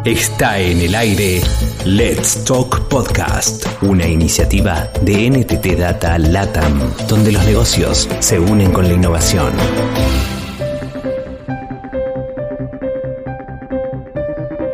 Está en el aire Let's Talk Podcast, una iniciativa de NTT Data LATAM, donde los negocios se unen con la innovación.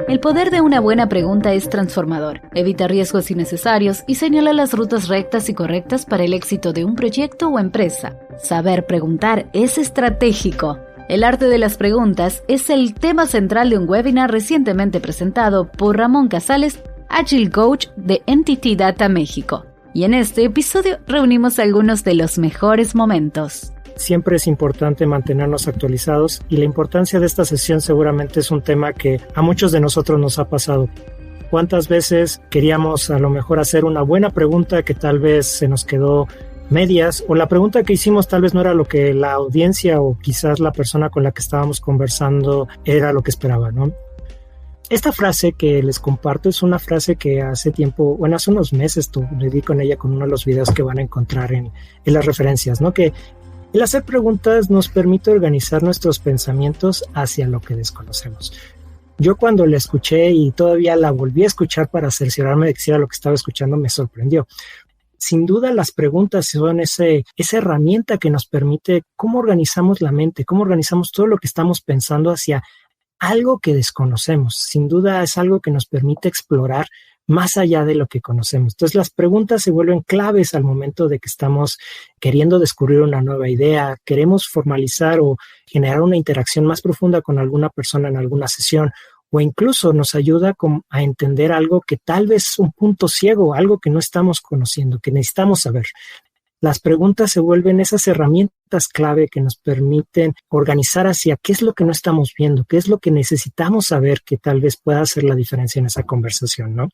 El poder de una buena pregunta es transformador, evita riesgos innecesarios y señala las rutas rectas y correctas para el éxito de un proyecto o empresa. Saber preguntar es estratégico. El arte de las preguntas es el tema central de un webinar recientemente presentado por Ramón Casales, Agile Coach de NTT Data México. Y en este episodio reunimos algunos de los mejores momentos. Siempre es importante mantenernos actualizados y la importancia de esta sesión seguramente es un tema que a muchos de nosotros nos ha pasado. ¿Cuántas veces queríamos a lo mejor hacer una buena pregunta que tal vez se nos quedó medias, o la pregunta que hicimos tal vez no era lo que la audiencia o quizás la persona con la que estábamos conversando era lo que esperaba, ¿no? Esta frase que les comparto es una frase que hace tiempo, hace unos meses le di con ella con uno de los videos que van a encontrar en las referencias, ¿no? Que el hacer preguntas nos permite organizar nuestros pensamientos hacia lo que desconocemos. Yo cuando la escuché y todavía la volví a escuchar para cerciorarme de que era lo que estaba escuchando, me sorprendió. Sin duda las preguntas son esa herramienta que nos permite cómo organizamos la mente, cómo organizamos todo lo que estamos pensando hacia algo que desconocemos. Sin duda es algo que nos permite explorar más allá de lo que conocemos. Entonces las preguntas se vuelven claves al momento de que estamos queriendo descubrir una nueva idea, queremos formalizar o generar una interacción más profunda con alguna persona en alguna sesión, o incluso nos ayuda a entender algo que tal vez es un punto ciego, algo que no estamos conociendo, que necesitamos saber. Las preguntas se vuelven esas herramientas clave que nos permiten organizar hacia qué es lo que no estamos viendo, qué es lo que necesitamos saber que tal vez pueda hacer la diferencia en esa conversación, ¿no?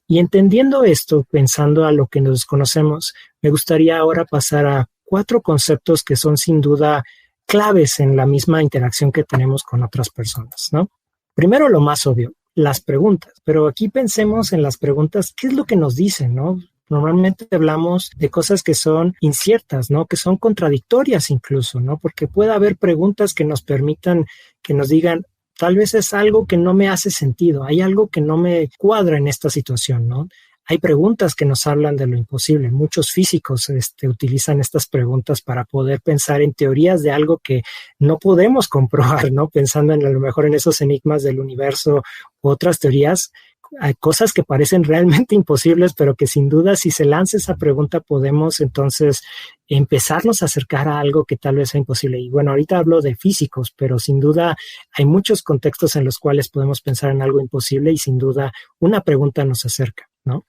Y entendiendo esto, pensando a lo que nos conocemos, me gustaría ahora pasar a 4 conceptos que son sin duda claves en la misma interacción que tenemos con otras personas, ¿no? Primero, lo más obvio, las preguntas. Pero aquí pensemos en las preguntas, ¿qué es lo que nos dicen, no? Normalmente hablamos de cosas que son inciertas, ¿no? Que son contradictorias incluso, ¿no? Porque puede haber preguntas que nos permitan, que nos digan, tal vez es algo que no me hace sentido, hay algo que no me cuadra en esta situación, ¿no? Hay preguntas que nos hablan de lo imposible. Muchos físicos utilizan estas preguntas para poder pensar en teorías de algo que no podemos comprobar, ¿no? Pensando a lo mejor en esos enigmas del universo u otras teorías. Hay cosas que parecen realmente imposibles, pero que sin duda si se lanza esa pregunta podemos entonces empezarnos a acercar a algo que tal vez sea imposible. Y bueno, ahorita hablo de físicos, pero sin duda hay muchos contextos en los cuales podemos pensar en algo imposible y sin duda una pregunta nos acerca, ¿no?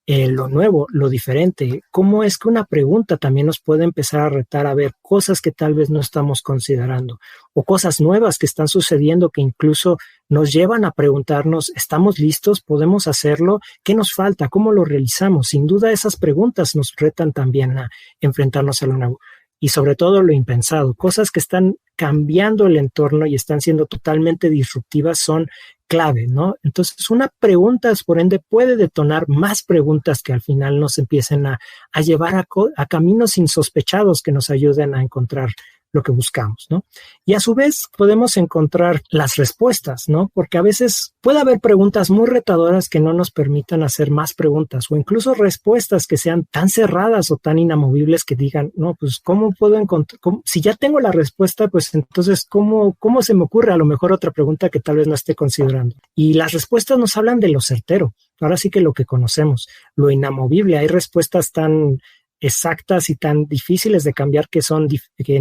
Lo nuevo, lo diferente, cómo es que una pregunta también nos puede empezar a retar a ver cosas que tal vez no estamos considerando o cosas nuevas que están sucediendo que incluso nos llevan a preguntarnos, ¿estamos listos? ¿Podemos hacerlo? ¿Qué nos falta? ¿Cómo lo realizamos? Sin duda esas preguntas nos retan también a enfrentarnos a lo nuevo. Y sobre todo lo impensado, cosas que están cambiando el entorno y están siendo totalmente disruptivas son clave, ¿no? Entonces una pregunta, por ende, puede detonar más preguntas que al final nos empiecen a llevar a caminos insospechados que nos ayuden a encontrar lo que buscamos, ¿no? Y a su vez podemos encontrar las respuestas, ¿no? Porque a veces puede haber preguntas muy retadoras que no nos permitan hacer más preguntas o incluso respuestas que sean tan cerradas o tan inamovibles que digan, no, pues ¿cómo puedo encontrar? Si ya tengo la respuesta, pues entonces ¿cómo se me ocurre a lo mejor otra pregunta que tal vez no esté considerando? Y las respuestas nos hablan de lo certero. Ahora sí que lo que conocemos, lo inamovible. Hay respuestas tan exactas y tan difíciles de cambiar que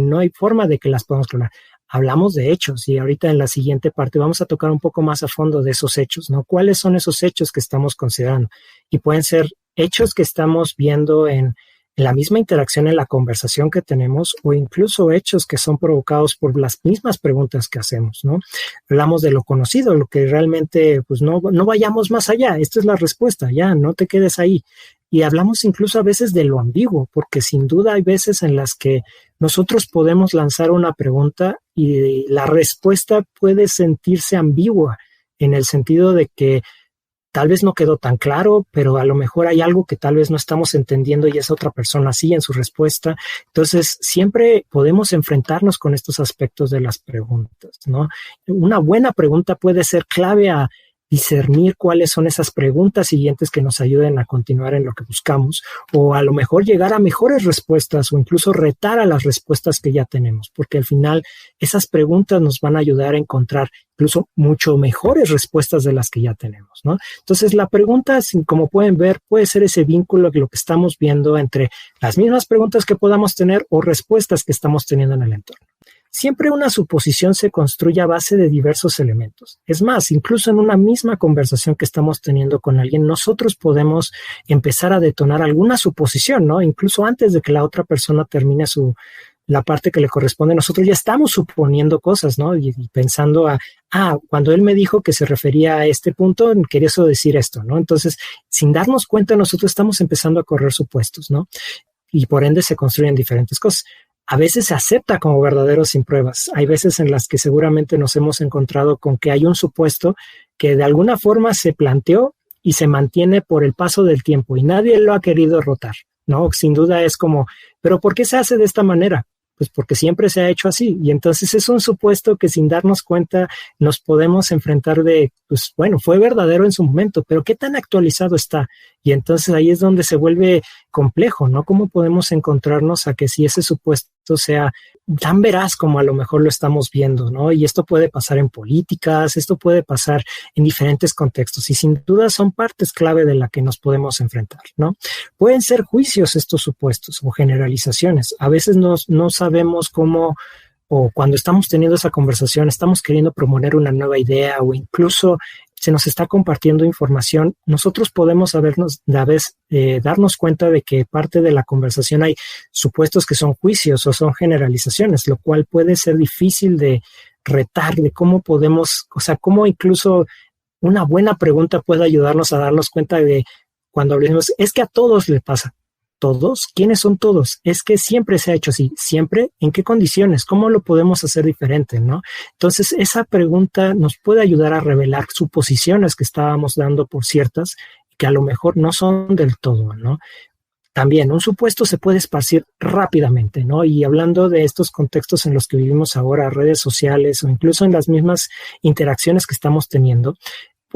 no hay forma de que las podamos clonar. Hablamos de hechos y ahorita en la siguiente parte vamos a tocar un poco más a fondo de esos hechos, ¿no? ¿Cuáles son esos hechos que estamos considerando? Y pueden ser hechos que estamos viendo en la misma interacción en la conversación que tenemos o incluso hechos que son provocados por las mismas preguntas que hacemos, ¿no? Hablamos de lo conocido, lo que realmente, pues no vayamos más allá. Esta es la respuesta, ya, no te quedes ahí. Y hablamos incluso a veces de lo ambiguo, porque sin duda hay veces en las que nosotros podemos lanzar una pregunta y la respuesta puede sentirse ambigua en el sentido de que tal vez no quedó tan claro, pero a lo mejor hay algo que tal vez no estamos entendiendo y esa otra persona sí en su respuesta. Entonces, siempre podemos enfrentarnos con estos aspectos de las preguntas, ¿no? Una buena pregunta puede ser clave a discernir cuáles son esas preguntas siguientes que nos ayuden a continuar en lo que buscamos, o a lo mejor llegar a mejores respuestas o incluso retar a las respuestas que ya tenemos, porque al final esas preguntas nos van a ayudar a encontrar incluso mucho mejores respuestas de las que ya tenemos, ¿no? Entonces la pregunta, como pueden ver, puede ser ese vínculo que lo que estamos viendo entre las mismas preguntas que podamos tener o respuestas que estamos teniendo en el entorno. Siempre una suposición se construye a base de diversos elementos. Es más, incluso en una misma conversación que estamos teniendo con alguien, nosotros podemos empezar a detonar alguna suposición, ¿no? Incluso antes de que la otra persona termine la parte que le corresponde, nosotros ya estamos suponiendo cosas, ¿no? Y pensando cuando él me dijo que se refería a este punto, quería eso decir esto, ¿no? Entonces, sin darnos cuenta, nosotros estamos empezando a correr supuestos, ¿no? Y por ende se construyen diferentes cosas. A veces se acepta como verdadero sin pruebas. Hay veces en las que seguramente nos hemos encontrado con que hay un supuesto que de alguna forma se planteó y se mantiene por el paso del tiempo y nadie lo ha querido rotar, ¿no? Sin duda es como, ¿pero por qué se hace de esta manera? Pues porque siempre se ha hecho así. Y entonces es un supuesto que sin darnos cuenta nos podemos enfrentar pues bueno, fue verdadero en su momento, pero ¿qué tan actualizado está? Y entonces ahí es donde se vuelve complejo, ¿no? ¿Cómo podemos encontrarnos a que si ese supuesto sea tan veraz como a lo mejor lo estamos viendo, ¿no? Y esto puede pasar en políticas, esto puede pasar en diferentes contextos y sin duda son partes clave de la que nos podemos enfrentar, ¿no? Pueden ser juicios estos supuestos o generalizaciones. A veces no sabemos cómo, o cuando estamos teniendo esa conversación, estamos queriendo proponer una nueva idea o incluso se nos está compartiendo información, nosotros podemos darnos cuenta de que parte de la conversación hay supuestos que son juicios o son generalizaciones, lo cual puede ser difícil de retar, de cómo podemos, o sea, cómo incluso una buena pregunta puede ayudarnos a darnos cuenta de cuando hablamos, es que a todos le pasa. ¿Todos? ¿Quiénes son todos? Es que siempre se ha hecho así. ¿Siempre? ¿En qué condiciones? ¿Cómo lo podemos hacer diferente? ¿No? Entonces, esa pregunta nos puede ayudar a revelar suposiciones que estábamos dando por ciertas que a lo mejor no son del todo, ¿no? También un supuesto se puede esparcir rápidamente, ¿no? Y hablando de estos contextos en los que vivimos ahora, redes sociales o incluso en las mismas interacciones que estamos teniendo,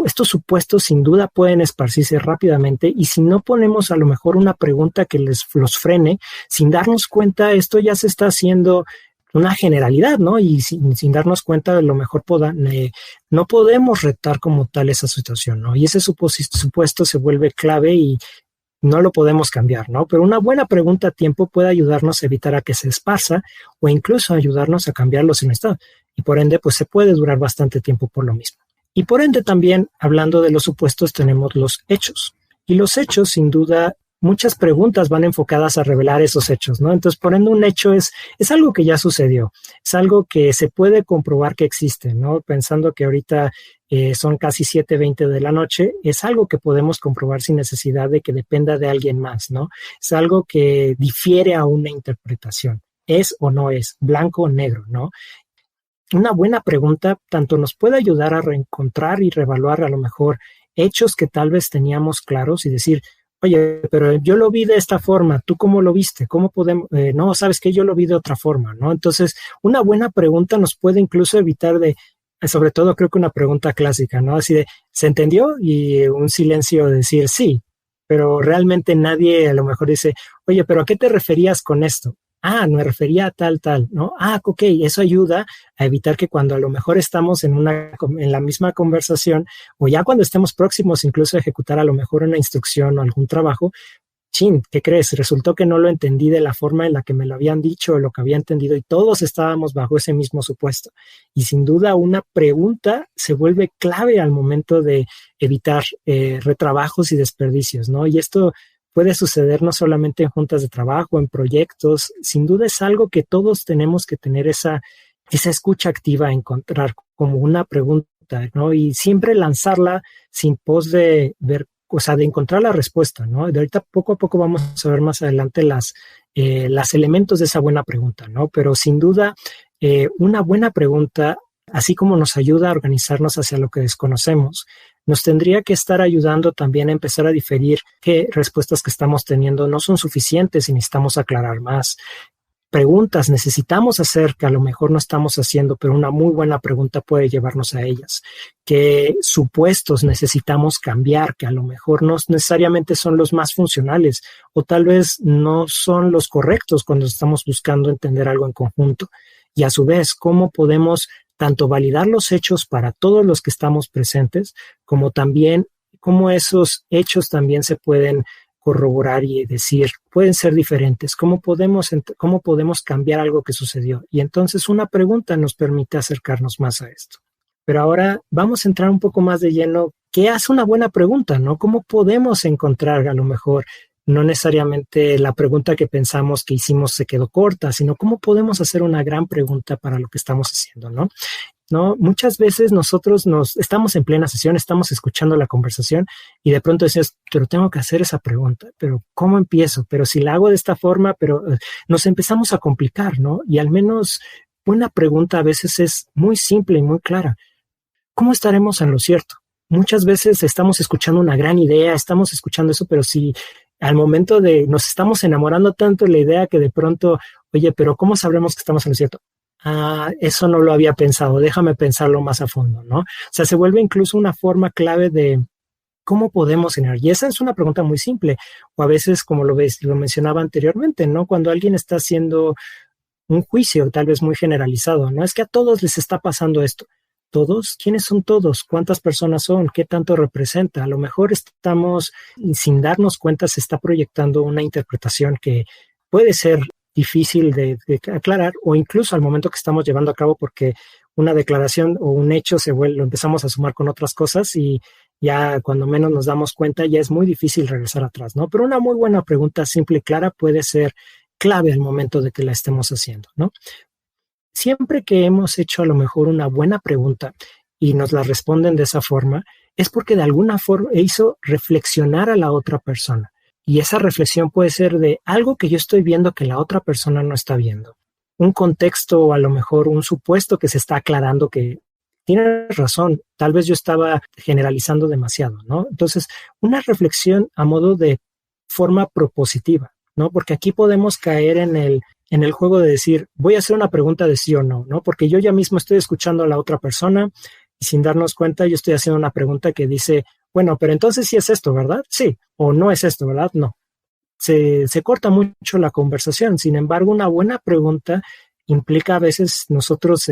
estos supuestos sin duda pueden esparcirse rápidamente y si no ponemos a lo mejor una pregunta que los frene, sin darnos cuenta, esto ya se está haciendo una generalidad, ¿no? Y sin darnos cuenta, a lo mejor no podemos retar como tal esa situación, ¿no? Y ese supuesto se vuelve clave y no lo podemos cambiar, ¿no? Pero una buena pregunta a tiempo puede ayudarnos a evitar a que se esparza o incluso ayudarnos a cambiarlo si no está. Y por ende, pues se puede durar bastante tiempo por lo mismo. Y por ende también, hablando de los supuestos, tenemos los hechos. Y los hechos, sin duda, muchas preguntas van enfocadas a revelar esos hechos, ¿no? Entonces, por ende, un hecho es algo que ya sucedió, es algo que se puede comprobar que existe, ¿no? Pensando que ahorita son casi 7:20 de la noche, es algo que podemos comprobar sin necesidad de que dependa de alguien más, ¿no? Es algo que difiere a una interpretación. ¿Es o no es? ¿Blanco o negro? ¿No? Una buena pregunta tanto nos puede ayudar a reencontrar y reevaluar a lo mejor hechos que tal vez teníamos claros y decir, oye, pero yo lo vi de esta forma, ¿tú cómo lo viste? ¿Cómo podemos? No, sabes que yo lo vi de otra forma, ¿no? Entonces, una buena pregunta nos puede incluso evitar sobre todo creo que una pregunta clásica, ¿no? Así de, ¿se entendió? Y un silencio de decir sí, pero realmente nadie a lo mejor dice, oye, pero ¿a qué te referías con esto? Me refería a tal, ¿no? Ok, eso ayuda a evitar que cuando a lo mejor estamos en la misma conversación o ya cuando estemos próximos incluso a ejecutar a lo mejor una instrucción o algún trabajo, ¿qué crees? Resultó que no lo entendí de la forma en la que me lo habían dicho o lo que había entendido y todos estábamos bajo ese mismo supuesto. Y sin duda una pregunta se vuelve clave al momento de evitar retrabajos y desperdicios, ¿no? Y esto puede suceder no solamente en juntas de trabajo, en proyectos. Sin duda es algo que todos tenemos que tener esa escucha activa, encontrar como una pregunta, ¿no? Y siempre lanzarla sin pos de ver, o sea, de encontrar la respuesta, ¿no? De ahorita poco a poco vamos a ver más adelante las elementos de esa buena pregunta, ¿no? Pero sin duda, una buena pregunta, así como nos ayuda a organizarnos hacia lo que desconocemos, nos tendría que estar ayudando también a empezar a diferir qué respuestas que estamos teniendo no son suficientes y necesitamos aclarar más. preguntas necesitamos hacer que a lo mejor no estamos haciendo, pero una muy buena pregunta puede llevarnos a ellas. ¿Qué supuestos necesitamos cambiar que a lo mejor no necesariamente son los más funcionales o tal vez no son los correctos cuando estamos buscando entender algo en conjunto? Y a su vez, ¿cómo podemos tanto validar los hechos para todos los que estamos presentes, como también cómo esos hechos también se pueden corroborar y decir, pueden ser diferentes? ¿Cómo podemos cambiar algo que sucedió? Y entonces una pregunta nos permite acercarnos más a esto. Pero ahora vamos a entrar un poco más de lleno. ¿Qué hace una buena pregunta, no? ¿Cómo podemos encontrar a lo mejor no necesariamente la pregunta que pensamos que hicimos se quedó corta, sino cómo podemos hacer una gran pregunta para lo que estamos haciendo, ¿no? ¿No? Muchas veces nosotros estamos en plena sesión, estamos escuchando la conversación y de pronto decimos, pero tengo que hacer esa pregunta, pero ¿cómo empiezo? Pero si la hago de esta forma, pero nos empezamos a complicar, ¿no? Y al menos una pregunta a veces es muy simple y muy clara. ¿Cómo estaremos en lo cierto? Muchas veces estamos escuchando una gran idea, estamos escuchando eso, pero si al momento de nos estamos enamorando tanto de la idea que de pronto, oye, pero ¿cómo sabremos que estamos en lo cierto? Eso no lo había pensado, déjame pensarlo más a fondo, ¿no? O sea, se vuelve incluso una forma clave de cómo podemos generar. Y esa es una pregunta muy simple. O a veces, como lo mencionaba anteriormente, ¿no? Cuando alguien está haciendo un juicio, tal vez muy generalizado, ¿no? Es que a todos les está pasando esto. ¿Todos? ¿Quiénes son todos? ¿Cuántas personas son? ¿Qué tanto representa? A lo mejor estamos, sin darnos cuenta, se está proyectando una interpretación que puede ser difícil de aclarar, o incluso al momento que estamos llevando a cabo, porque una declaración o un hecho lo empezamos a sumar con otras cosas y ya cuando menos nos damos cuenta ya es muy difícil regresar atrás, ¿no? Pero una muy buena pregunta simple y clara puede ser clave al momento de que la estemos haciendo, ¿no? Siempre que hemos hecho a lo mejor una buena pregunta y nos la responden de esa forma, es porque de alguna forma hizo reflexionar a la otra persona. Y esa reflexión puede ser de algo que yo estoy viendo que la otra persona no está viendo. Un contexto o a lo mejor un supuesto que se está aclarando que tiene razón, tal vez yo estaba generalizando demasiado, ¿no? Entonces, una reflexión a modo de forma propositiva, ¿no? Porque aquí podemos caer en el juego de decir, voy a hacer una pregunta de sí o no, ¿no? Porque yo ya mismo estoy escuchando a la otra persona y sin darnos cuenta yo estoy haciendo una pregunta que dice, bueno, pero entonces sí es esto, ¿verdad? Sí. O no es esto, ¿verdad? No. Se corta mucho la conversación. Sin embargo, una buena pregunta implica a veces nosotros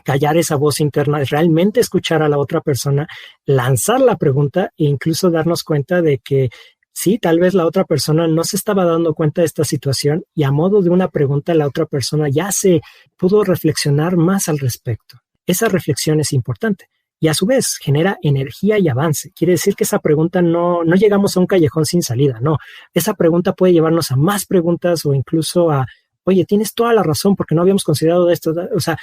callar esa voz interna, realmente escuchar a la otra persona, lanzar la pregunta e incluso darnos cuenta de que sí, tal vez la otra persona no se estaba dando cuenta de esta situación y a modo de una pregunta la otra persona ya se pudo reflexionar más al respecto. Esa reflexión es importante. Y a su vez genera energía y avance. Quiere decir que esa pregunta no llegamos a un callejón sin salida, no. Esa pregunta puede llevarnos a más preguntas o incluso a, oye, tienes toda la razón porque no habíamos considerado esto. O sea,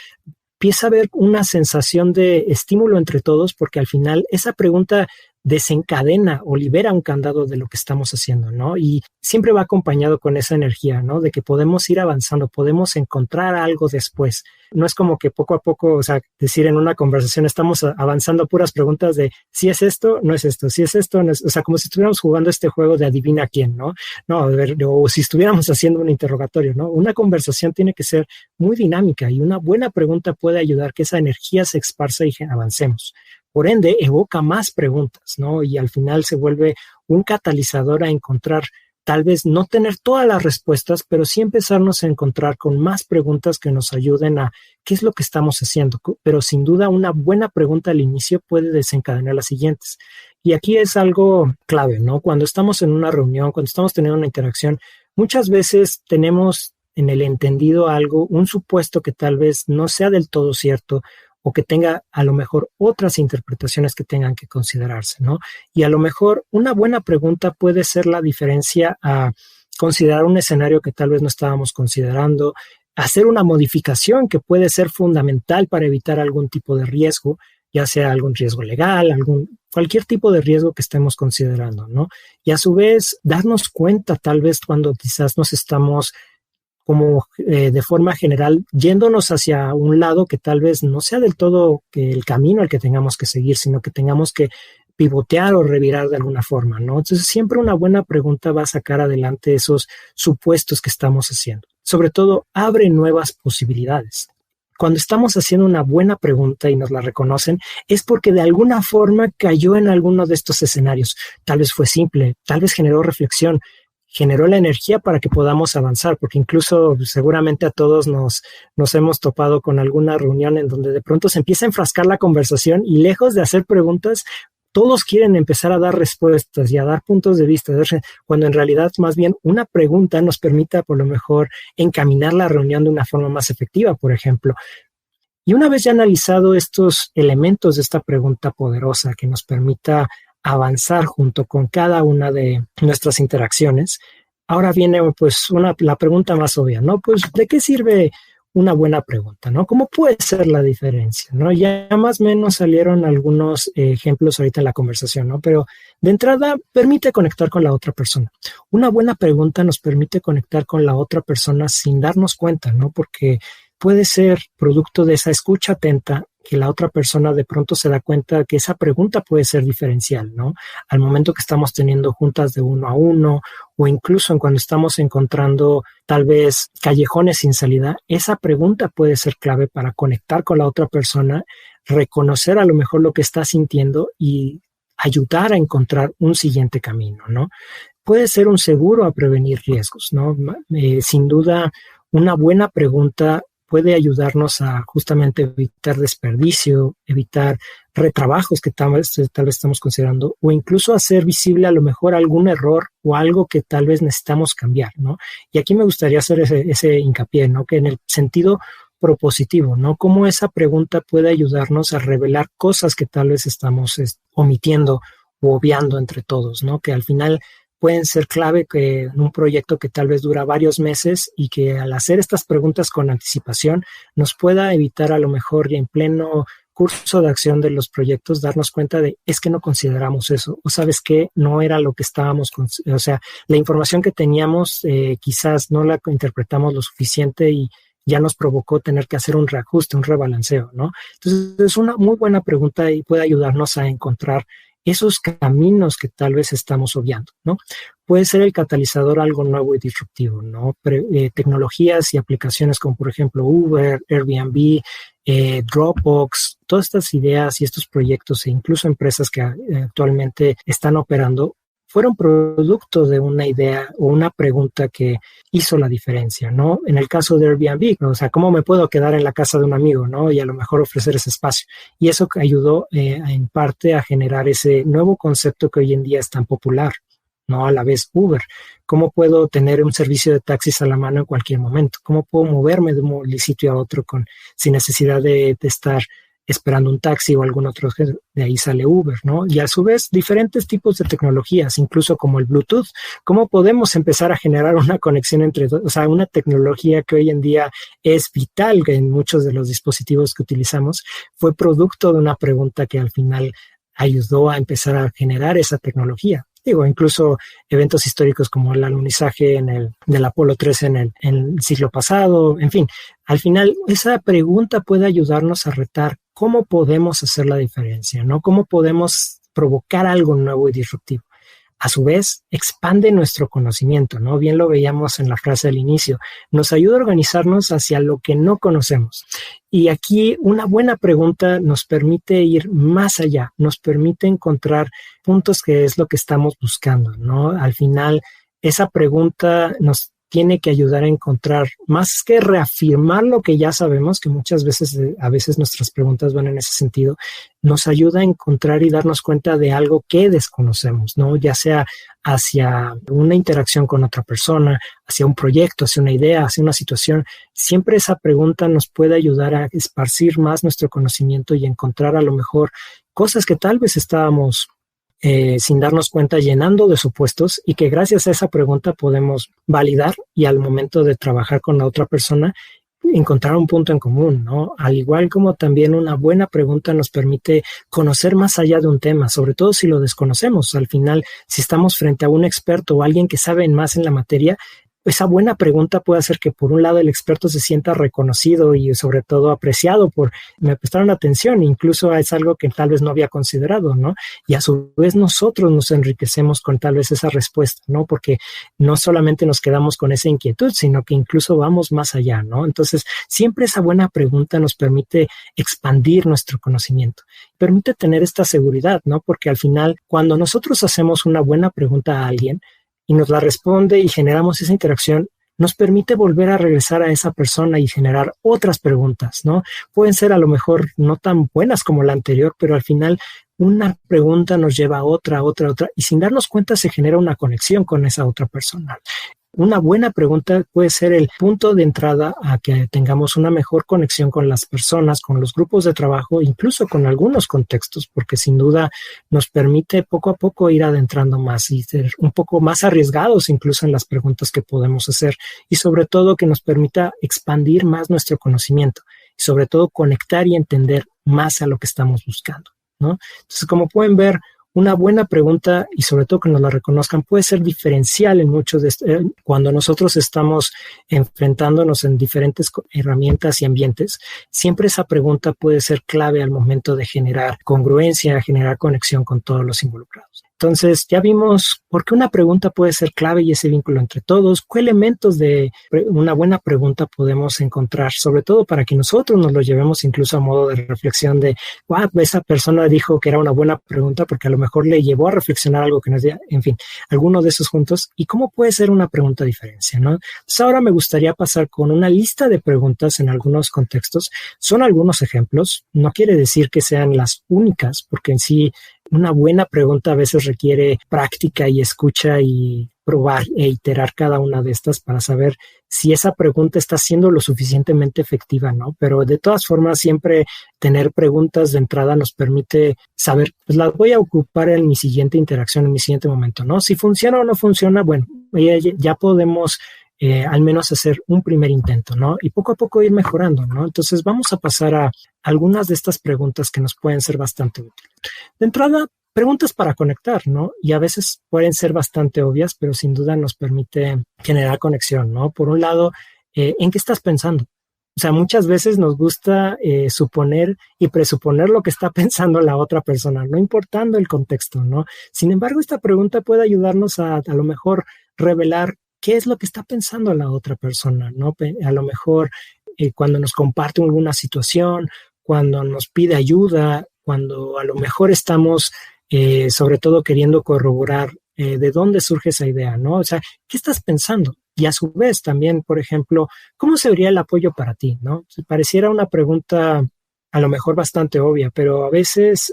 empieza a haber una sensación de estímulo entre todos porque al final esa pregunta desencadena o libera un candado de lo que estamos haciendo, ¿no? Y siempre va acompañado con esa energía, ¿no? De que podemos ir avanzando, podemos encontrar algo después. No es como que poco a poco, o sea, decir en una conversación estamos avanzando puras preguntas de si es esto, no es esto, si es esto, no es, o sea, como si estuviéramos jugando este juego de adivina quién, ¿no? No, o si estuviéramos haciendo un interrogatorio, ¿no? Una conversación tiene que ser muy dinámica y una buena pregunta puede ayudar que esa energía se esparza y avancemos. Por ende, evoca más preguntas, ¿no? Y al final se vuelve un catalizador a encontrar, tal vez no tener todas las respuestas, pero sí empezarnos a encontrar con más preguntas que nos ayuden a qué es lo que estamos haciendo. Pero sin duda una buena pregunta al inicio puede desencadenar las siguientes. Y aquí es algo clave, ¿no? Cuando estamos en una reunión, cuando estamos teniendo una interacción, muchas veces tenemos en el entendido algo, un supuesto que tal vez no sea del todo cierto, o que tenga a lo mejor otras interpretaciones que tengan que considerarse, ¿no? Y a lo mejor una buena pregunta puede ser la diferencia a considerar un escenario que tal vez no estábamos considerando, hacer una modificación que puede ser fundamental para evitar algún tipo de riesgo, ya sea algún riesgo legal, cualquier tipo de riesgo que estemos considerando, ¿no? Y a su vez, darnos cuenta tal vez cuando quizás nos estamos como de forma general, yéndonos hacia un lado que tal vez no sea del todo que el camino al que tengamos que seguir, sino que tengamos que pivotear o revirar de alguna forma, ¿no? Entonces, siempre una buena pregunta va a sacar adelante esos supuestos que estamos haciendo. sobre todo abre nuevas posibilidades. Cuando estamos haciendo una buena pregunta y nos la reconocen, es porque de alguna forma cayó en alguno de estos escenarios. Tal vez fue simple, tal vez generó reflexión, generó la energía para que podamos avanzar, porque incluso seguramente a todos nos hemos topado con alguna reunión en donde de pronto se empieza a enfrascar la conversación y lejos de hacer preguntas, todos quieren empezar a dar respuestas y a dar puntos de vista, cuando en realidad más bien una pregunta nos permita por lo mejor encaminar la reunión de una forma más efectiva, por ejemplo. Y una vez ya analizado estos elementos de esta pregunta poderosa que nos permita avanzar junto con cada una de nuestras interacciones, ahora viene pues la pregunta más obvia, ¿no? Pues ¿de qué sirve una buena pregunta, ¿no? ¿Cómo puede ser la diferencia, ¿no? Ya más o menos salieron algunos ejemplos ahorita en la conversación, ¿no? Pero de entrada permite conectar con la otra persona. Una buena pregunta nos permite conectar con la otra persona sin darnos cuenta, ¿no? Porque puede ser producto de esa escucha atenta que la otra persona de pronto se da cuenta que esa pregunta puede ser diferencial, ¿no? Al momento que estamos teniendo juntas de 1 a 1 o incluso en cuando estamos encontrando tal vez callejones sin salida, esa pregunta puede ser clave para conectar con la otra persona, reconocer a lo mejor lo que está sintiendo y ayudar a encontrar un siguiente camino, ¿no? Puede ser un seguro a prevenir riesgos, ¿no? Sin duda, una buena pregunta puede ayudarnos a justamente evitar desperdicio, evitar retrabajos que tal vez estamos considerando o incluso hacer visible a lo mejor algún error o algo que tal vez necesitamos cambiar, ¿no? Y aquí me gustaría hacer ese hincapié, ¿no? Que en el sentido propositivo, ¿no? Cómo esa pregunta puede ayudarnos a revelar cosas que tal vez estamos omitiendo o obviando entre todos, ¿no? Que al final pueden ser clave en un proyecto que tal vez dura varios meses y que al hacer estas preguntas con anticipación nos pueda evitar a lo mejor y en pleno curso de acción de los proyectos darnos cuenta de es que no consideramos eso o sabes que no era lo que estábamos, o sea, la información que teníamos quizás no la interpretamos lo suficiente y ya nos provocó tener que hacer un reajuste, un rebalanceo, ¿no? Entonces es una muy buena pregunta y puede ayudarnos a encontrar esos caminos que tal vez estamos obviando, ¿no? Puede ser el catalizador algo nuevo y disruptivo, ¿no? Tecnologías y aplicaciones como por ejemplo Uber, Airbnb, Dropbox, todas estas ideas y estos proyectos e incluso empresas que actualmente están operando fueron producto de una idea o una pregunta que hizo la diferencia, ¿no? En el caso de Airbnb, ¿no? O sea, ¿cómo me puedo quedar en la casa de un amigo, ¿no? Y a lo mejor ofrecer ese espacio. Y eso ayudó en parte a generar ese nuevo concepto que hoy en día es tan popular, ¿no? A la vez Uber. ¿Cómo puedo tener un servicio de taxis a la mano en cualquier momento? ¿Cómo puedo moverme de un sitio a otro sin necesidad de estar esperando un taxi o algún otro? De ahí sale Uber, ¿no? Y a su vez diferentes tipos de tecnologías, incluso como el Bluetooth. ¿Cómo podemos empezar a generar una conexión entre dos? O sea, una tecnología que hoy en día es vital en muchos de los dispositivos que utilizamos, fue producto de una pregunta que al final ayudó a empezar a generar esa tecnología. Digo, incluso eventos históricos como el alunizaje del Apolo 13 en el siglo pasado, en fin, al final esa pregunta puede ayudarnos a retar cómo podemos hacer la diferencia, ¿no? Cómo podemos provocar algo nuevo y disruptivo. A su vez, expande nuestro conocimiento, ¿no? Bien lo veíamos en la frase del inicio, nos ayuda a organizarnos hacia lo que no conocemos. Y aquí una buena pregunta nos permite ir más allá, nos permite encontrar puntos que es lo que estamos buscando, ¿no? Al final, esa pregunta nos tiene que ayudar a encontrar, más que reafirmar lo que ya sabemos, que muchas veces, a veces nuestras preguntas van en ese sentido, nos ayuda a encontrar y darnos cuenta de algo que desconocemos, ¿no? Ya sea hacia una interacción con otra persona, hacia un proyecto, hacia una idea, hacia una situación. Siempre esa pregunta nos puede ayudar a esparcir más nuestro conocimiento y encontrar a lo mejor cosas que tal vez estábamos sin darnos cuenta llenando de supuestos y que gracias a esa pregunta podemos validar y al momento de trabajar con la otra persona encontrar un punto en común, ¿no? Al igual como también una buena pregunta nos permite conocer más allá de un tema, sobre todo si lo desconocemos. Al final, si estamos frente a un experto o alguien que sabe más en la materia, esa buena pregunta puede hacer que por un lado el experto se sienta reconocido y sobre todo apreciado por me prestaron atención, incluso es algo que tal vez no había considerado, ¿no? Y a su vez nosotros nos enriquecemos con tal vez esa respuesta, ¿no? Porque no solamente nos quedamos con esa inquietud, sino que incluso vamos más allá, ¿no? Entonces, siempre esa buena pregunta nos permite expandir nuestro conocimiento, permite tener esta seguridad, ¿no? Porque al final, cuando nosotros hacemos una buena pregunta a alguien, y nos la responde y generamos esa interacción, nos permite volver a regresar a esa persona y generar otras preguntas, ¿no? Pueden ser a lo mejor no tan buenas como la anterior, pero al final una pregunta nos lleva a otra, y sin darnos cuenta se genera una conexión con esa otra persona. Una buena pregunta puede ser el punto de entrada a que tengamos una mejor conexión con las personas, con los grupos de trabajo, incluso con algunos contextos, porque sin duda nos permite poco a poco ir adentrando más y ser un poco más arriesgados incluso en las preguntas que podemos hacer y sobre todo que nos permita expandir más nuestro conocimiento y sobre todo conectar y entender más a lo que estamos buscando, ¿no? Entonces, como pueden ver, una buena pregunta y sobre todo que nos la reconozcan puede ser diferencial en muchos cuando nosotros estamos enfrentándonos en diferentes herramientas y ambientes. Siempre esa pregunta puede ser clave al momento de generar congruencia, generar conexión con todos los involucrados. Entonces, ya vimos por qué una pregunta puede ser clave y ese vínculo entre todos, qué elementos de una buena pregunta podemos encontrar, sobre todo para que nosotros nos lo llevemos incluso a modo de reflexión de, wow, esa persona dijo que era una buena pregunta porque a lo mejor le llevó a reflexionar algo que nos dio, en fin, alguno de esos juntos, y cómo puede ser una pregunta diferencia, ¿no? Entonces, ahora me gustaría pasar con una lista de preguntas en algunos contextos. Son algunos ejemplos, no quiere decir que sean las únicas, porque en sí una buena pregunta a veces requiere práctica y escucha y probar e iterar cada una de estas para saber si esa pregunta está siendo lo suficientemente efectiva, ¿no? Pero de todas formas, siempre tener preguntas de entrada nos permite saber, pues las voy a ocupar en mi siguiente interacción, en mi siguiente momento, ¿no? Si funciona o no funciona, bueno, ya podemos al menos hacer un primer intento, ¿no? Y poco a poco ir mejorando, ¿no? Entonces vamos a pasar a algunas de estas preguntas que nos pueden ser bastante útiles. De entrada, preguntas para conectar, ¿no? Y a veces pueden ser bastante obvias, pero sin duda nos permite generar conexión, ¿no? Por un lado, ¿en qué estás pensando? O sea, muchas veces nos gusta suponer y presuponer lo que está pensando la otra persona, no importando el contexto, ¿no? Sin embargo, esta pregunta puede ayudarnos a lo mejor revelar qué es lo que está pensando la otra persona, ¿no? A lo mejor cuando nos comparte alguna situación, cuando nos pide ayuda, cuando a lo mejor estamos sobre todo queriendo corroborar de dónde surge esa idea, ¿no? O sea, ¿qué estás pensando? Y a su vez también, por ejemplo, ¿cómo se vería el apoyo para ti, no? Pareciera una pregunta a lo mejor bastante obvia, pero a veces,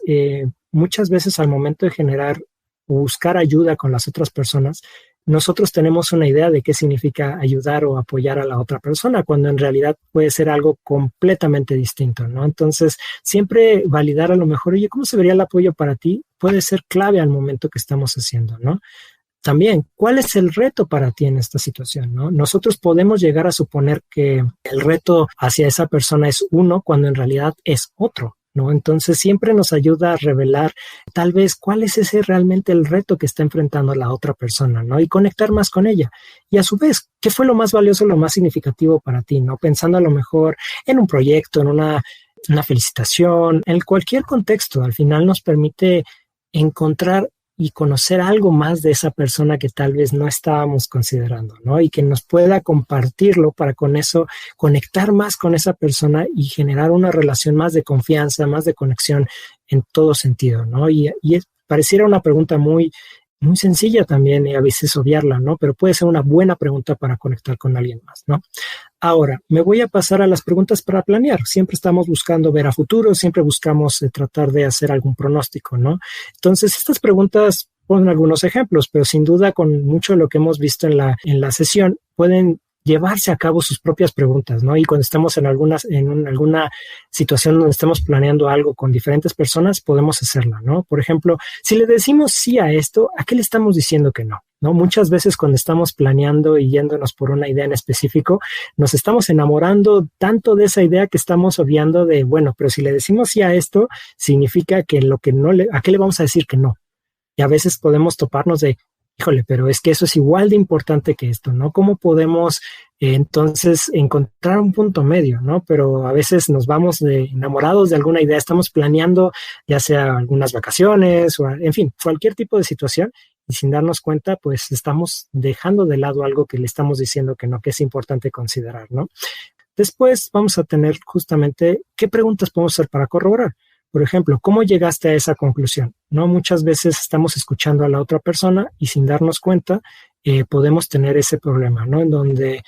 muchas veces al momento de generar o buscar ayuda con las otras personas, nosotros tenemos una idea de qué significa ayudar o apoyar a la otra persona, cuando en realidad puede ser algo completamente distinto, ¿no? Entonces, siempre validar a lo mejor, oye, ¿cómo se vería el apoyo para ti? Puede ser clave al momento que estamos haciendo, ¿no? También, ¿cuál es el reto para ti en esta situación, ¿no? Nosotros podemos llegar a suponer que el reto hacia esa persona es uno, cuando en realidad es otro, ¿no? Entonces siempre nos ayuda a revelar tal vez cuál es ese realmente el reto que está enfrentando la otra persona, ¿no? Y conectar más con ella. Y a su vez, ¿qué fue lo más valioso, lo más significativo para ti, ¿no? Pensando a lo mejor en un proyecto, en una felicitación, en cualquier contexto, al final nos permite encontrar y conocer algo más de esa persona que tal vez no estábamos considerando, ¿no? Y que nos pueda compartirlo para con eso conectar más con esa persona y generar una relación más de confianza, más de conexión en todo sentido, ¿no? Y pareciera una pregunta muy sencilla también y a veces obviarla, ¿no? Pero puede ser una buena pregunta para conectar con alguien más, ¿no? Ahora, me voy a pasar a las preguntas para planear. Siempre estamos buscando ver a futuro, siempre buscamos tratar de hacer algún pronóstico, ¿no? Entonces, estas preguntas ponen algunos ejemplos, pero sin duda con mucho de lo que hemos visto en la sesión pueden llevarse a cabo sus propias preguntas, ¿no? Y cuando estamos en alguna situación donde estemos planeando algo con diferentes personas, podemos hacerla, ¿no? Por ejemplo, si le decimos sí a esto, ¿a qué le estamos diciendo que no? ¿No? Muchas veces cuando estamos planeando y yéndonos por una idea en específico, nos estamos enamorando tanto de esa idea que estamos obviando de, bueno, pero si le decimos sí a esto, significa que ¿a qué le vamos a decir que no? Y a veces podemos toparnos de, híjole, pero es que eso es igual de importante que esto, ¿no? ¿Cómo podemos entonces encontrar un punto medio, ¿no? Pero a veces nos vamos enamorados de alguna idea, estamos planeando ya sea algunas vacaciones o, en fin, cualquier tipo de situación y sin darnos cuenta, pues estamos dejando de lado algo que le estamos diciendo que no, que es importante considerar, ¿no? Después vamos a tener justamente qué preguntas podemos hacer para corroborar. Por ejemplo, ¿cómo llegaste a esa conclusión? ¿No? Muchas veces estamos escuchando a la otra persona y sin darnos cuenta podemos tener ese problema, ¿no? En donde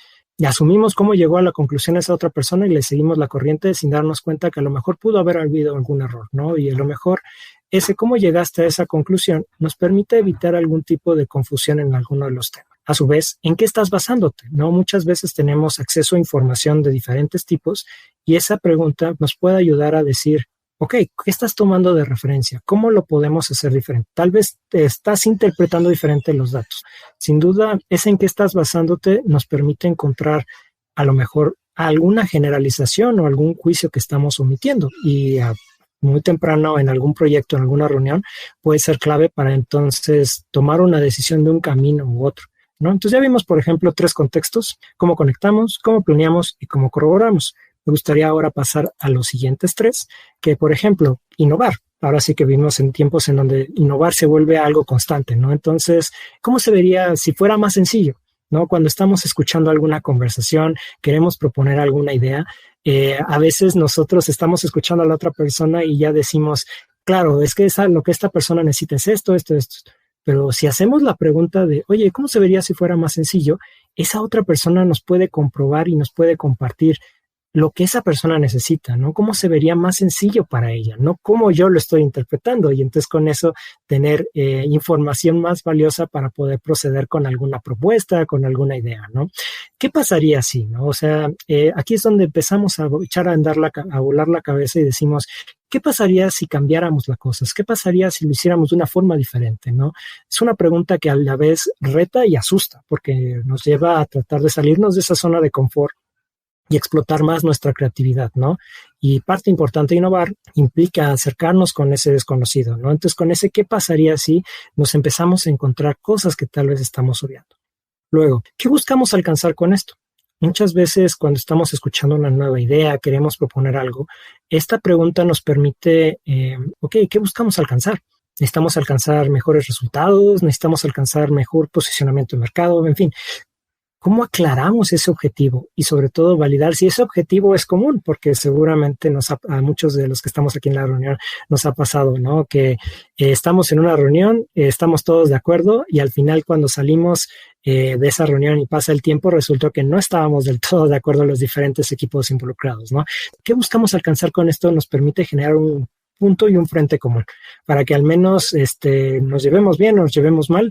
asumimos cómo llegó a la conclusión esa otra persona y le seguimos la corriente sin darnos cuenta que a lo mejor pudo haber habido algún error, ¿no? Y a lo mejor ese cómo llegaste a esa conclusión nos permite evitar algún tipo de confusión en alguno de los temas. A su vez, ¿en qué estás basándote? ¿No? Muchas veces tenemos acceso a información de diferentes tipos y esa pregunta nos puede ayudar a decir, ok, ¿qué estás tomando de referencia? ¿Cómo lo podemos hacer diferente? Tal vez te estás interpretando diferente los datos. Sin duda, ese en qué estás basándote nos permite encontrar a lo mejor alguna generalización o algún juicio que estamos omitiendo y muy temprano en algún proyecto, en alguna reunión, puede ser clave para entonces tomar una decisión de un camino u otro, ¿no? Entonces ya vimos, por ejemplo, 3 contextos: cómo conectamos, cómo planeamos y cómo corroboramos. Me gustaría ahora pasar a los siguientes 3, que por ejemplo, innovar. Ahora sí que vivimos en tiempos en donde innovar se vuelve algo constante, ¿no? Entonces, ¿cómo se vería si fuera más sencillo? ¿No? Cuando estamos escuchando alguna conversación, queremos proponer alguna idea, a veces nosotros estamos escuchando a la otra persona y ya decimos, claro, es que lo que esta persona necesita es esto. Pero si hacemos la pregunta de, oye, ¿cómo se vería si fuera más sencillo? Esa otra persona nos puede comprobar y nos puede compartir lo que esa persona necesita, ¿no? Cómo se vería más sencillo para ella, no cómo yo lo estoy interpretando. Y entonces con eso tener información más valiosa para poder proceder con alguna propuesta, con alguna idea, ¿no? ¿Qué pasaría si, no? O sea, aquí es donde empezamos a echar a andar a volar la cabeza y decimos, ¿qué pasaría si cambiáramos las cosas? ¿Qué pasaría si lo hiciéramos de una forma diferente, no? Es una pregunta que a la vez reta y asusta, porque nos lleva a tratar de salirnos de esa zona de confort y explotar más nuestra creatividad, ¿no? Y parte importante de innovar implica acercarnos con ese desconocido, ¿no? Entonces, con ese, ¿qué pasaría si nos empezamos a encontrar cosas que tal vez estamos obviando? Luego, ¿qué buscamos alcanzar con esto? Muchas veces cuando estamos escuchando una nueva idea, queremos proponer algo, esta pregunta nos permite, ok, ¿qué buscamos alcanzar? ¿Necesitamos alcanzar mejores resultados? ¿Necesitamos alcanzar mejor posicionamiento de mercado? En fin, ¿cómo aclaramos ese objetivo? Y sobre todo validar si ese objetivo es común, porque seguramente a muchos de los que estamos aquí en la reunión nos ha pasado, ¿no? Que estamos en una reunión, estamos todos de acuerdo y al final cuando salimos de esa reunión y pasa el tiempo, resultó que no estábamos del todo de acuerdo los diferentes equipos involucrados, ¿no? ¿Qué buscamos alcanzar con esto? Nos permite generar un punto y un frente común para que al menos nos llevemos bien o nos llevemos mal,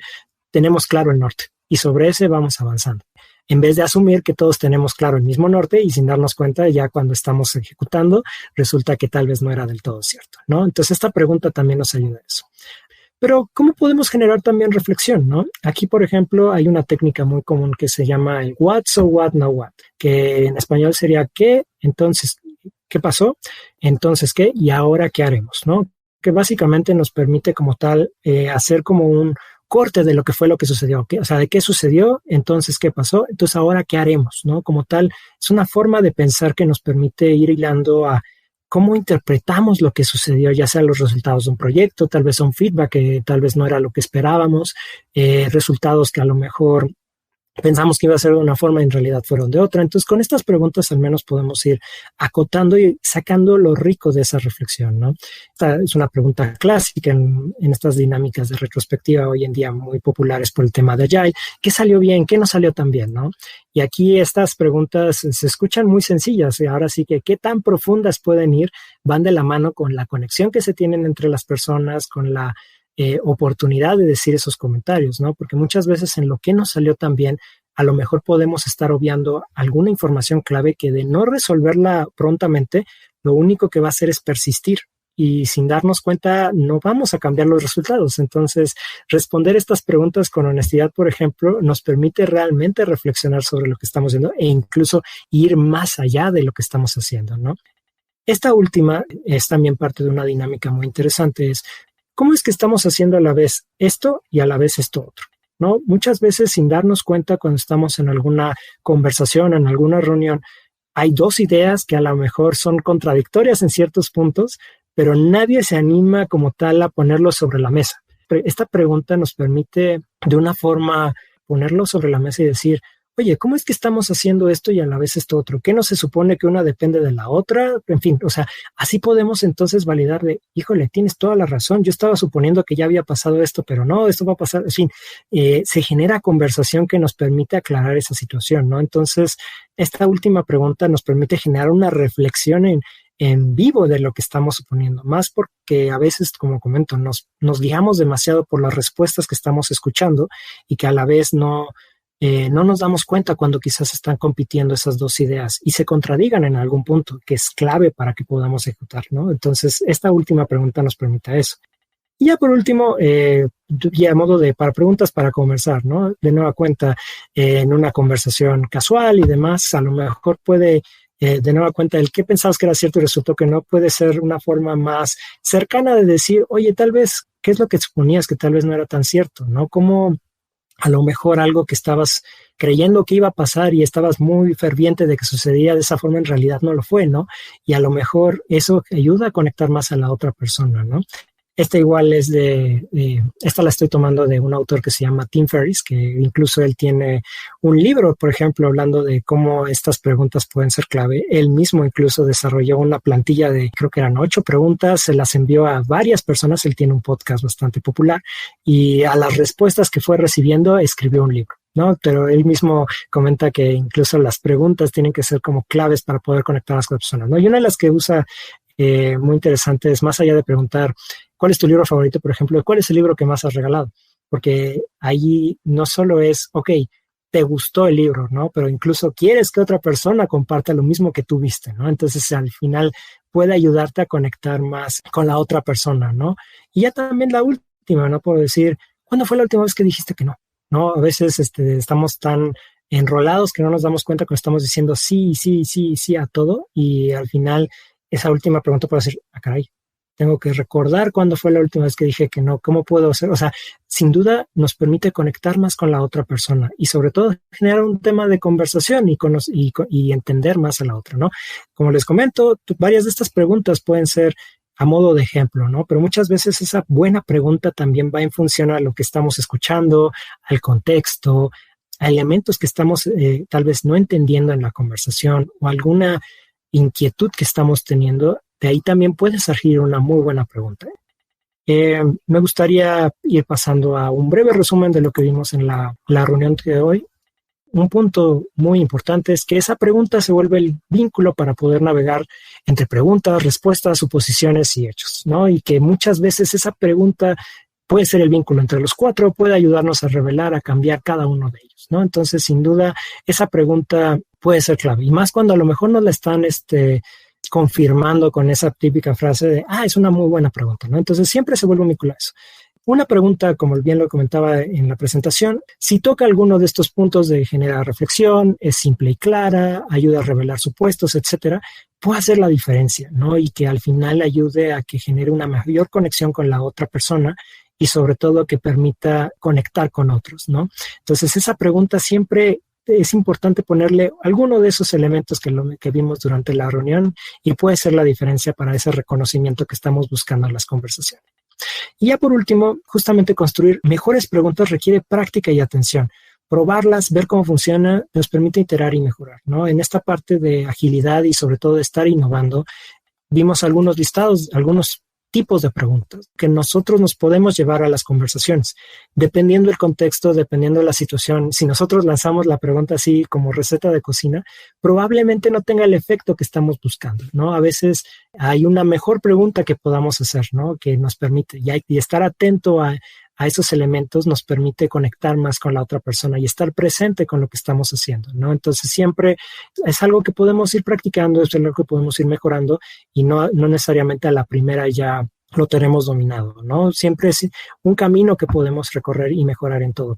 tenemos claro el norte y sobre ese vamos avanzando. En vez de asumir que todos tenemos claro el mismo norte y sin darnos cuenta ya cuando estamos ejecutando, resulta que tal vez no era del todo cierto, ¿no? Entonces esta pregunta también nos ayuda a eso. Pero ¿cómo podemos generar también reflexión, no? Aquí, por ejemplo, hay una técnica muy común que se llama el what, so what, now what, que en español sería ¿qué? Entonces, ¿qué pasó? Entonces, ¿qué? Y ahora, ¿qué haremos, no? Que básicamente nos permite como tal hacer como un corte de lo que fue lo que sucedió, ¿okay? O sea, de qué sucedió, entonces qué pasó, entonces ahora qué haremos, ¿no? Como tal, es una forma de pensar que nos permite ir hilando a cómo interpretamos lo que sucedió, ya sea los resultados de un proyecto, tal vez un feedback que tal vez no era lo que esperábamos, resultados que a lo mejor pensamos que iba a ser de una forma y en realidad fueron de otra. Entonces, con estas preguntas al menos podemos ir acotando y sacando lo rico de esa reflexión, ¿no? Esta es una pregunta clásica en estas dinámicas de retrospectiva hoy en día muy populares por el tema de Agile. ¿Qué salió bien? ¿Qué no salió tan bien, no? Y aquí estas preguntas se escuchan muy sencillas y ahora sí que qué tan profundas pueden ir, van de la mano con la conexión que se tienen entre las personas, con la oportunidad de decir esos comentarios, ¿no? Porque muchas veces en lo que nos salió tan bien, a lo mejor podemos estar obviando alguna información clave que de no resolverla prontamente, lo único que va a hacer es persistir y sin darnos cuenta no vamos a cambiar los resultados. Entonces, responder estas preguntas con honestidad, por ejemplo, nos permite realmente reflexionar sobre lo que estamos haciendo e incluso ir más allá de lo que estamos haciendo, ¿no? Esta última es también parte de una dinámica muy interesante, es ¿cómo es que estamos haciendo a la vez esto y a la vez esto otro? ¿no? Muchas veces sin darnos cuenta cuando estamos en alguna conversación, en alguna reunión, hay dos ideas que a lo mejor son contradictorias en ciertos puntos, pero nadie se anima como tal a ponerlo sobre la mesa. Esta pregunta nos permite de una forma ponerlo sobre la mesa y decir, oye, ¿cómo es que estamos haciendo esto y a la vez esto otro? ¿Qué no se supone que una depende de la otra? En fin, o sea, así podemos entonces validar de, híjole, tienes toda la razón. Yo estaba suponiendo que ya había pasado esto, pero no, esto va a pasar. En fin, se genera conversación que nos permite aclarar esa situación, ¿no? Entonces, esta última pregunta nos permite generar una reflexión en vivo de lo que estamos suponiendo, más porque a veces, como comento, nos guiamos demasiado por las respuestas que estamos escuchando y que a la vez no nos damos cuenta cuando quizás están compitiendo esas dos ideas y se contradigan en algún punto, que es clave para que podamos ejecutar, ¿no? Entonces, esta última pregunta nos permite eso. Y ya por último, ya a modo para preguntas para conversar, ¿no? De nueva cuenta, en una conversación casual y demás, a lo mejor puede, de nueva cuenta, el que pensabas que era cierto y resultó que no, puede ser una forma más cercana de decir, oye, tal vez, ¿qué es lo que suponías que tal vez no era tan cierto, ¿no? Como a lo mejor algo que estabas creyendo que iba a pasar y estabas muy ferviente de que sucedía de esa forma, en realidad no lo fue, ¿no? Y a lo mejor eso ayuda a conectar más a la otra persona, ¿no? Esta igual es esta la estoy tomando de un autor que se llama Tim Ferriss, que incluso él tiene un libro, por ejemplo, hablando de cómo estas preguntas pueden ser clave. Él mismo incluso desarrolló una plantilla de, creo que eran 8 preguntas, se las envió a varias personas. Él tiene un podcast bastante popular y a las respuestas que fue recibiendo escribió un libro, ¿no? Pero él mismo comenta que incluso las preguntas tienen que ser como claves para poder conectar a las personas, ¿no? Y una de las que usa muy interesante es, más allá de preguntar ¿cuál es tu libro favorito, por ejemplo? ¿Cuál es el libro que más has regalado? Porque allí no solo es, ok, te gustó el libro, ¿no? Pero incluso quieres que otra persona comparta lo mismo que tú viste, ¿no? Entonces, al final puede ayudarte a conectar más con la otra persona, ¿no? Y ya también la última, ¿no? Puedo decir, ¿cuándo fue la última vez que dijiste que no? ¿No? A veces estamos tan enrolados que no nos damos cuenta cuando estamos diciendo sí, sí, sí, sí a todo y al final esa última pregunta puede ser, caray, tengo que recordar cuándo fue la última vez que dije que no, cómo puedo hacer, o sea, sin duda nos permite conectar más con la otra persona y sobre todo generar un tema de conversación y entender más a la otra, ¿no? Como les comento, varias de estas preguntas pueden ser a modo de ejemplo, ¿no? Pero muchas veces esa buena pregunta también va en función a lo que estamos escuchando, al contexto, a elementos que estamos tal vez no entendiendo en la conversación o alguna inquietud que estamos teniendo. De ahí también puede surgir una muy buena pregunta. Me gustaría ir pasando a un breve resumen de lo que vimos en la reunión de hoy. Un punto muy importante es que esa pregunta se vuelve el vínculo para poder navegar entre preguntas, respuestas, suposiciones y hechos, ¿no? Y que muchas veces esa pregunta puede ser el vínculo entre los 4, puede ayudarnos a revelar, a cambiar cada uno de ellos, ¿no? Entonces, sin duda, esa pregunta puede ser clave. Y más cuando a lo mejor nos la están confirmando con esa típica frase de, es una muy buena pregunta, ¿no? Entonces, siempre se vuelve un vínculo a eso. Una pregunta, como bien lo comentaba en la presentación, si toca alguno de estos puntos de generar reflexión, es simple y clara, ayuda a revelar supuestos, etcétera, puede hacer la diferencia, ¿no? Y que al final ayude a que genere una mayor conexión con la otra persona y sobre todo que permita conectar con otros, ¿no? Entonces, esa pregunta siempre es importante ponerle alguno de esos elementos que vimos durante la reunión y puede ser la diferencia para ese reconocimiento que estamos buscando en las conversaciones. Y ya por último, justamente construir mejores preguntas requiere práctica y atención. Probarlas, ver cómo funciona, nos permite iterar y mejorar, ¿no? En esta parte de agilidad y sobre todo de estar innovando, vimos algunos listados, algunos tipos de preguntas que nosotros nos podemos llevar a las conversaciones. Dependiendo del contexto, dependiendo de la situación, si nosotros lanzamos la pregunta así como receta de cocina, probablemente no tenga el efecto que estamos buscando, ¿no? A veces hay una mejor pregunta que podamos hacer, ¿no? Que nos permite, y estar atento a esos elementos nos permite conectar más con la otra persona y estar presente con lo que estamos haciendo, ¿no? Entonces siempre es algo que podemos ir practicando, es algo que podemos ir mejorando y no necesariamente a la primera ya lo tenemos dominado, ¿no? Siempre es un camino que podemos recorrer y mejorar en todo.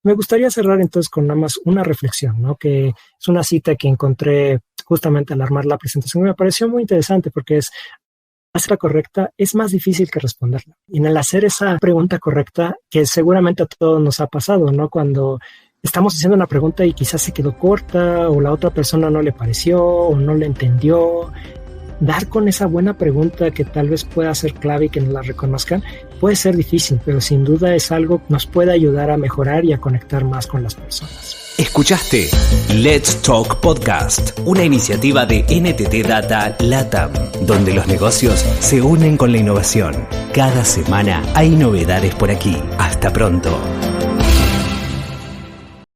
Me gustaría cerrar entonces con nada más una reflexión, ¿no? Que es una cita que encontré justamente al armar la presentación y me pareció muy interesante porque es: hacerla correcta es más difícil que responderla. Y en el hacer esa pregunta correcta, que seguramente a todos nos ha pasado, ¿no? Cuando estamos haciendo una pregunta y quizás se quedó corta o la otra persona no le pareció o no le entendió. Dar con esa buena pregunta que tal vez pueda ser clave y que nos la reconozcan puede ser difícil, pero sin duda es algo que nos puede ayudar a mejorar y a conectar más con las personas. Escuchaste Let's Talk Podcast, una iniciativa de NTT Data LATAM, donde los negocios se unen con la innovación. Cada semana hay novedades por aquí. Hasta pronto.